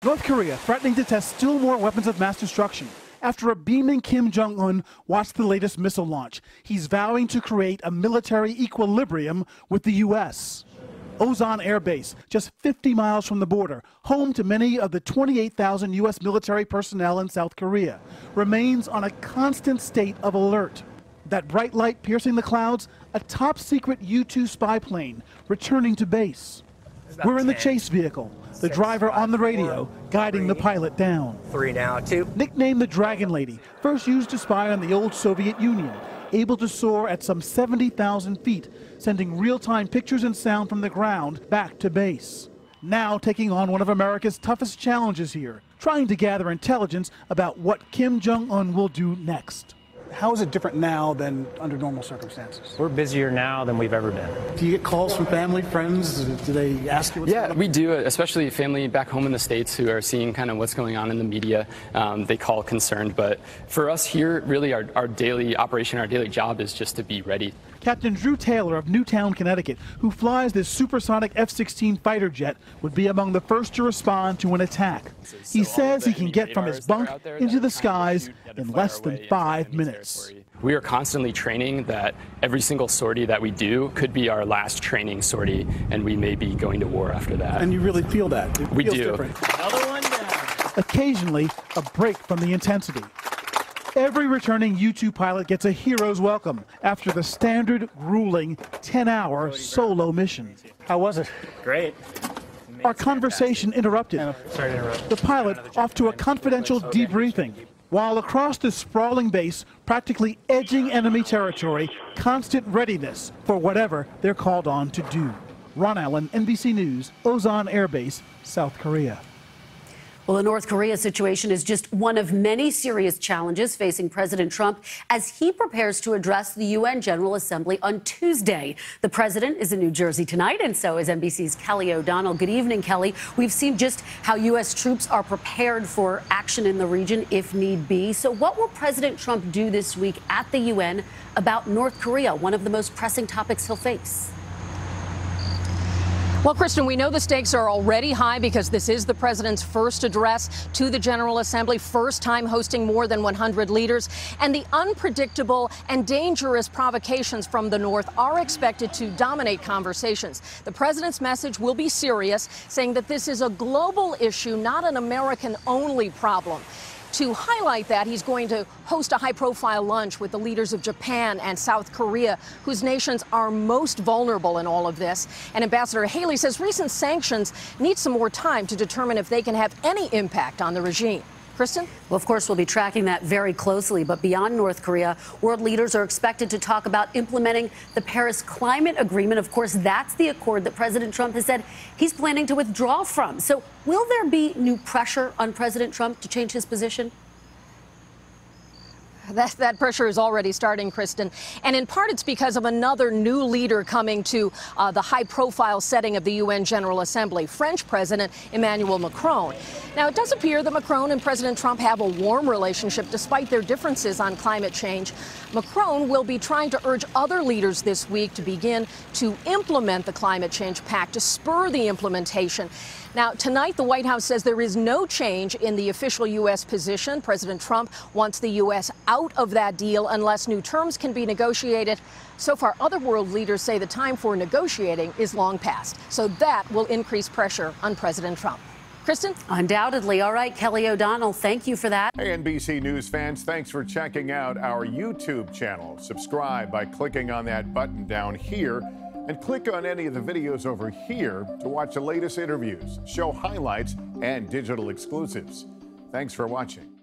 North Korea threatening to test still more weapons of mass destruction. After a beaming Kim Jong Un watched the latest missile launch, he's vowing to create a military equilibrium with the U.S. Ozan Air Base, just 50 miles from the border, home to many of the 28,000 U.S. military personnel in South Korea, remains on a constant state of alert. That bright light piercing the clouds, a top-secret U-2 spy plane returning to base. We're in the chase vehicle, the driver on the radio, guiding the pilot down. 3 now, 2. Nicknamed the Dragon Lady, first used to spy on the old Soviet Union, able to soar at some 70,000 feet, sending real-time pictures and sound from the ground back to base. Now taking on one of America's toughest challenges here, trying to gather intelligence about what Kim Jong Un will do next. How is it different now than under normal circumstances? We're busier now than we've ever been. Do you get calls from family, friends? Do they ask you what's going on? Yeah, we do, especially family back home in the States who are seeing kind of what's going on in the media. They call concerned. But for us here, really our daily operation, our daily job is just to be ready. Captain Drew Taylor of Newtown, Connecticut, who flies this supersonic F-16 fighter jet, would be among the first to respond to an attack. He says he can get from his bunk into the skies in less than 5 minutes. We are constantly training that every single sortie that we do could be our last training sortie, and we may be going to war after that. And you really feel that? It we feels do. Different. Another one down. Occasionally, a break from the intensity. Every returning U-2 pilot gets a hero's welcome after the standard, grueling 10-hour solo mission. How was it? Great. Our conversation interrupted. Sorry to interrupt. The pilot off to a confidential debriefing. While across this sprawling base, practically edging enemy territory, constant readiness for whatever they're called on to do. Ron Allen, NBC News, Ozan Air Base, South Korea. Well, the North Korea situation is just one of many serious challenges facing President Trump as he prepares to address the UN General Assembly on Tuesday. The president is in New Jersey tonight, and so is NBC's Kelly O'Donnell. Good evening, Kelly. We've seen just how U.S. troops are prepared for action in the region if need be. So what will President Trump do this week at the UN about North Korea, one of the most pressing topics he'll face? Well, Kristen, we know the stakes are already high because this is the president's first address to the General Assembly, first time hosting more than 100 leaders. And the unpredictable and dangerous provocations from the North are expected to dominate conversations. The president's message will be serious, saying that this is a global issue, not an American-only problem. To highlight that, he's going to host a high-profile lunch with the leaders of Japan and South Korea, whose nations are most vulnerable in all of this. And Ambassador Haley says recent sanctions need some more time to determine if they can have any impact on the regime. Kristen? Well, of course, we'll be tracking that very closely. But beyond North Korea, world leaders are expected to talk about implementing the Paris Climate Agreement. Of course, that's the accord that President Trump has said he's planning to withdraw from. So will there be new pressure on President Trump to change his position? That pressure is already starting, Kristen. And in part, it's because of another new leader coming to the high-profile setting of the UN General Assembly, French President Emmanuel Macron. Now, it does appear that Macron and President Trump have a warm relationship despite their differences on climate change. Macron will be trying to urge other leaders this week to begin to implement the Climate Change Pact, to spur the implementation. Now, tonight, the White House says there is no change in the official U.S. position. President Trump wants the U.S. out of that deal unless new terms can be negotiated. So far, other world leaders say the time for negotiating is long past. So that will increase pressure on President Trump. Kristen? Undoubtedly. All right, Kelly O'Donnell, thank you for that. Hey, NBC News fans, thanks for checking out our YouTube channel. Subscribe by clicking on that button down here, and click on any of the videos over here to watch the latest interviews, show highlights, and digital exclusives. Thanks for watching.